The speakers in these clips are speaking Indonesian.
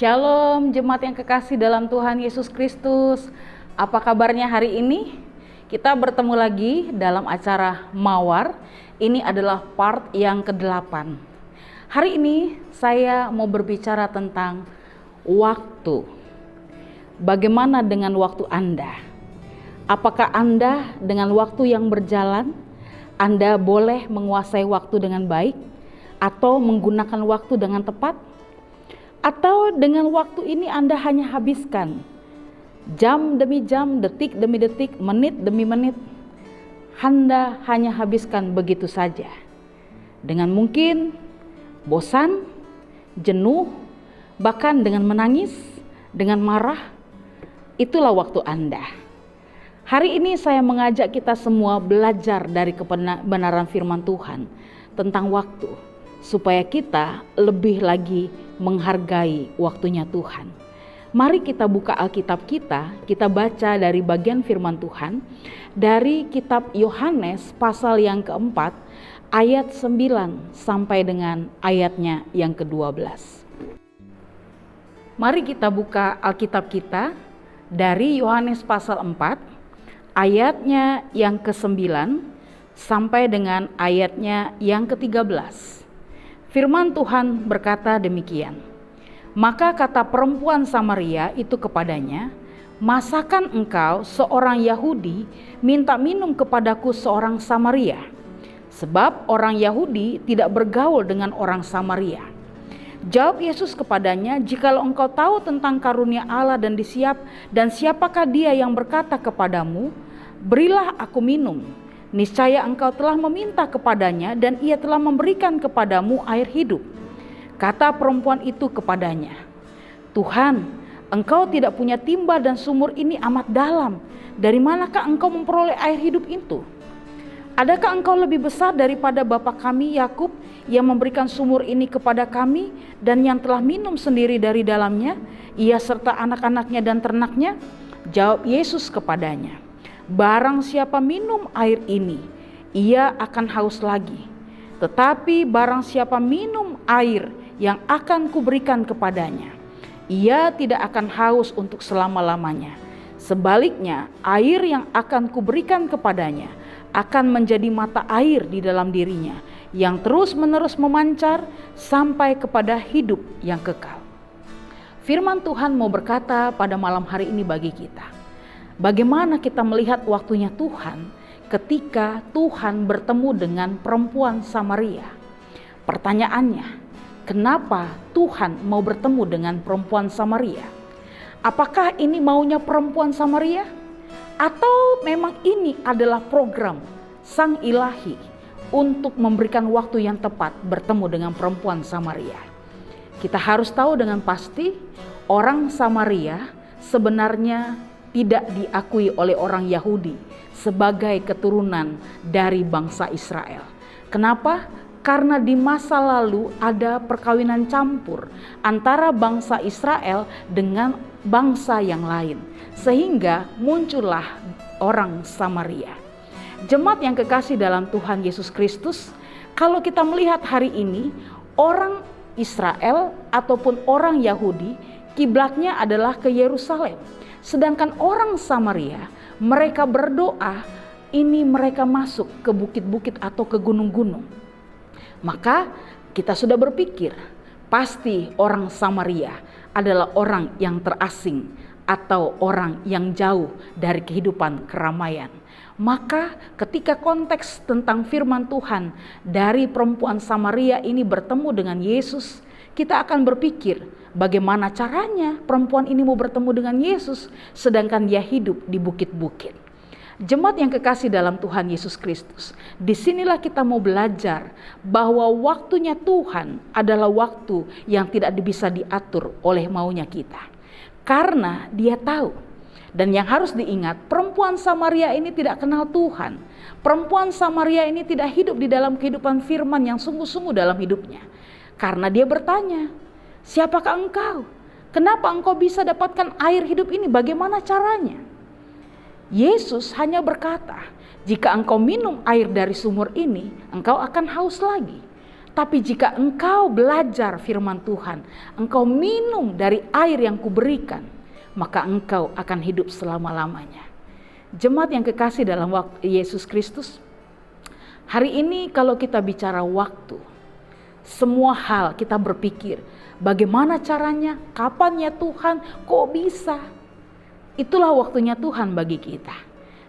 Shalom jemaat yang kekasih dalam Tuhan Yesus Kristus. Apa kabarnya hari ini? Kita bertemu lagi dalam acara Mawar. Ini adalah part yang ke-8. Hari ini saya mau berbicara tentang waktu. Bagaimana dengan waktu Anda? Apakah Anda dengan waktu yang berjalan, Anda boleh menguasai waktu dengan baik atau menggunakan waktu dengan tepat? Atau dengan waktu ini Anda hanya habiskan jam demi jam, detik demi detik, menit demi menit. Anda hanya habiskan begitu saja. Dengan mungkin bosan, jenuh, bahkan dengan menangis, dengan marah. Itulah waktu Anda. Hari ini saya mengajak kita semua belajar dari kebenaran firman Tuhan tentang waktu, supaya kita lebih lagi menghargai waktunya Tuhan. Mari kita buka Alkitab kita baca dari bagian firman Tuhan dari kitab Yohanes pasal yang keempat ayat 9 sampai dengan ayatnya yang ke-12. Mari kita buka Alkitab kita dari Yohanes pasal 4 ayatnya yang ke-9 sampai dengan ayatnya yang ke-13. Firman Tuhan berkata demikian. Maka kata perempuan Samaria itu kepadanya, masakan engkau seorang Yahudi minta minum kepadaku seorang Samaria? Sebab orang Yahudi tidak bergaul dengan orang Samaria. Jawab Yesus kepadanya, jikalau engkau tahu tentang karunia Allah dan siapakah dia yang berkata kepadamu, berilah aku minum. Niscaya engkau telah meminta kepadanya dan ia telah memberikan kepadamu air hidup. Kata perempuan itu kepadanya, Tuhan, engkau tidak punya timba dan sumur ini amat dalam. Dari manakah engkau memperoleh air hidup itu? Adakah engkau lebih besar daripada bapa kami Yakub yang memberikan sumur ini kepada kami dan yang telah minum sendiri dari dalamnya, ia serta anak-anaknya dan ternaknya? Jawab Yesus kepadanya, barang siapa minum air ini, ia akan haus lagi. Tetapi barang siapa minum air yang akan kuberikan kepadanya, ia tidak akan haus untuk selama-lamanya. Sebaliknya, air yang akan kuberikan kepadanya akan menjadi mata air di dalam dirinya, yang terus-menerus memancar sampai kepada hidup yang kekal. Firman Tuhan mau berkata pada malam hari ini bagi kita. Bagaimana kita melihat waktunya Tuhan ketika Tuhan bertemu dengan perempuan Samaria? Pertanyaannya, kenapa Tuhan mau bertemu dengan perempuan Samaria? Apakah ini maunya perempuan Samaria? Atau memang ini adalah program Sang Ilahi untuk memberikan waktu yang tepat bertemu dengan perempuan Samaria? Kita harus tahu dengan pasti orang Samaria sebenarnya tidak diakui oleh orang Yahudi sebagai keturunan dari bangsa Israel. Kenapa? Karena di masa lalu ada perkawinan campur antara bangsa Israel dengan bangsa yang lain, sehingga muncullah orang Samaria. Jemaat yang kekasih dalam Tuhan Yesus Kristus, kalau kita melihat hari ini, orang Israel ataupun orang Yahudi kiblatnya adalah ke Yerusalem. Sedangkan orang Samaria, mereka berdoa, ini mereka masuk ke bukit-bukit atau ke gunung-gunung. Maka kita sudah berpikir, pasti orang Samaria adalah orang yang terasing atau orang yang jauh dari kehidupan keramaian. Maka ketika konteks tentang firman Tuhan dari perempuan Samaria ini bertemu dengan Yesus, kita akan berpikir, bagaimana caranya perempuan ini mau bertemu dengan Yesus sedangkan dia hidup di bukit-bukit. Jemaat yang kekasih dalam Tuhan Yesus Kristus, disinilah kita mau belajar bahwa waktunya Tuhan adalah waktu yang tidak bisa diatur oleh maunya kita. Karena dia tahu, dan yang harus diingat, perempuan Samaria ini tidak kenal Tuhan. Perempuan Samaria ini tidak hidup di dalam kehidupan firman yang sungguh-sungguh dalam hidupnya. Karena dia bertanya, siapakah engkau? Kenapa engkau bisa dapatkan air hidup ini? Bagaimana caranya? Yesus hanya berkata, jika engkau minum air dari sumur ini, engkau akan haus lagi. Tapi jika engkau belajar firman Tuhan, engkau minum dari air yang kuberikan, maka engkau akan hidup selama-lamanya. Jemaat yang kekasih dalam waktu Yesus Kristus, hari ini kalau kita bicara waktu, semua hal kita berpikir, bagaimana caranya, kapannya Tuhan, kok bisa? Itulah waktunya Tuhan bagi kita.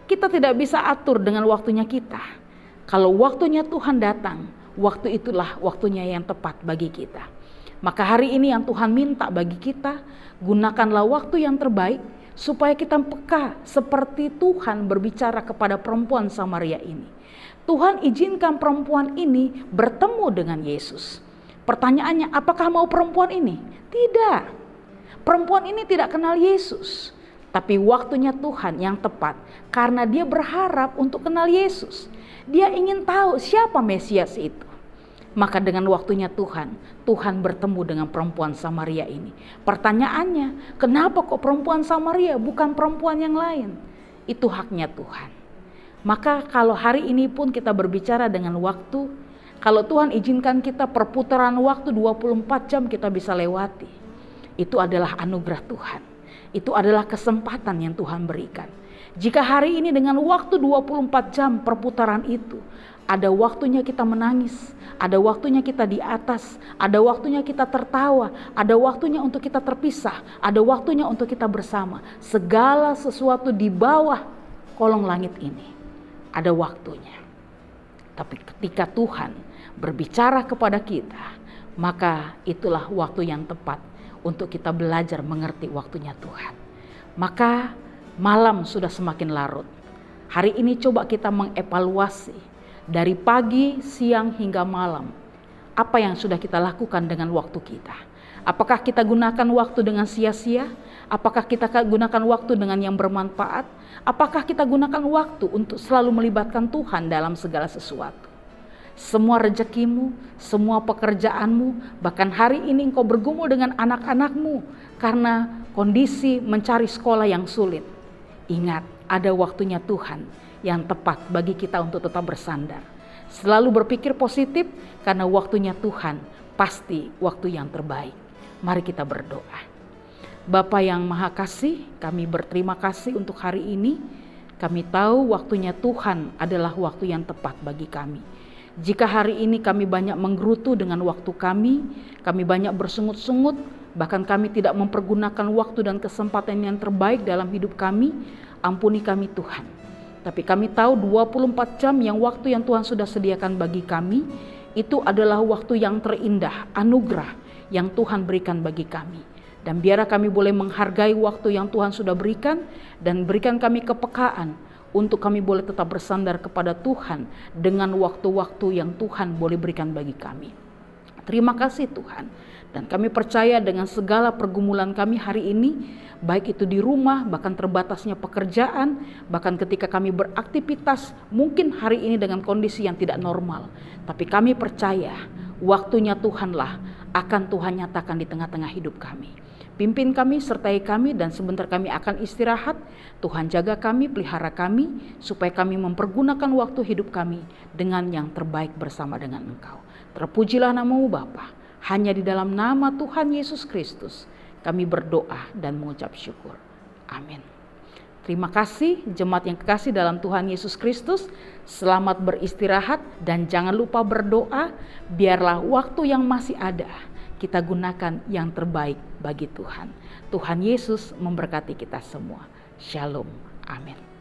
Kita tidak bisa atur dengan waktunya kita. Kalau waktunya Tuhan datang, waktu itulah waktunya yang tepat bagi kita. Maka hari ini yang Tuhan minta bagi kita, gunakanlah waktu yang terbaik supaya kita peka seperti Tuhan berbicara kepada perempuan Samaria ini. Tuhan izinkan perempuan ini bertemu dengan Yesus. Pertanyaannya, apakah mau perempuan ini? Tidak. Perempuan ini tidak kenal Yesus. Tapi waktunya Tuhan yang tepat karena dia berharap untuk kenal Yesus. Dia ingin tahu siapa Mesias itu. Maka dengan waktunya Tuhan, Tuhan bertemu dengan perempuan Samaria ini. Pertanyaannya, kenapa kok perempuan Samaria bukan perempuan yang lain? Itu haknya Tuhan. Maka kalau hari ini pun kita berbicara dengan waktu, kalau Tuhan izinkan kita perputaran waktu 24 jam kita bisa lewati. Itu adalah anugerah Tuhan. Itu adalah kesempatan yang Tuhan berikan. Jika hari ini dengan waktu 24 jam perputaran itu, ada waktunya kita menangis, ada waktunya kita di atas, ada waktunya kita tertawa, ada waktunya untuk kita terpisah, ada waktunya untuk kita bersama. Segala sesuatu di bawah kolong langit ini ada waktunya. Tapi ketika Tuhan berbicara kepada kita, maka itulah waktu yang tepat untuk kita belajar mengerti waktunya Tuhan. Maka malam sudah semakin larut. Hari ini coba kita mengevaluasi dari pagi, siang hingga malam. Apa yang sudah kita lakukan dengan waktu kita? Apakah kita gunakan waktu dengan sia-sia? Apakah kita gunakan waktu dengan yang bermanfaat? Apakah kita gunakan waktu untuk selalu melibatkan Tuhan dalam segala sesuatu? Semua rezekimu, semua pekerjaanmu, bahkan hari ini engkau bergumul dengan anak-anakmu karena kondisi mencari sekolah yang sulit. Ingat, ada waktunya Tuhan yang tepat bagi kita untuk tetap bersandar. Selalu berpikir positif karena waktunya Tuhan pasti waktu yang terbaik. Mari kita berdoa. Bapa yang Maha Kasih, kami berterima kasih untuk hari ini. Kami tahu waktunya Tuhan adalah waktu yang tepat bagi kami. Jika hari ini kami banyak menggerutu dengan waktu kami banyak bersungut-sungut, bahkan kami tidak mempergunakan waktu dan kesempatan yang terbaik dalam hidup kami, ampuni kami Tuhan. Tapi kami tahu 24 jam yang waktu yang Tuhan sudah sediakan bagi kami, itu adalah waktu yang terindah, anugerah yang Tuhan berikan bagi kami. Dan biarlah kami boleh menghargai waktu yang Tuhan sudah berikan dan berikan kami kepekaan untuk kami boleh tetap bersandar kepada Tuhan dengan waktu-waktu yang Tuhan boleh berikan bagi kami. Terima kasih Tuhan. Dan kami percaya dengan segala pergumulan kami hari ini, baik itu di rumah, bahkan terbatasnya pekerjaan, bahkan ketika kami beraktivitas, mungkin hari ini dengan kondisi yang tidak normal. Tapi kami percaya waktunya Tuhanlah akan Tuhan nyatakan di tengah-tengah hidup kami. Pimpin kami, sertai kami, dan sebentar kami akan istirahat. Tuhan jaga kami, pelihara kami, supaya kami mempergunakan waktu hidup kami dengan yang terbaik bersama dengan Engkau. Terpujilah nama-Mu Bapa. Hanya di dalam nama Tuhan Yesus Kristus kami berdoa dan mengucap syukur. Amin. Terima kasih jemaat yang kekasih dalam Tuhan Yesus Kristus. Selamat beristirahat dan jangan lupa berdoa. Biarlah waktu yang masih ada kita gunakan yang terbaik bagi Tuhan. Tuhan Yesus memberkati kita semua. Shalom. Amin.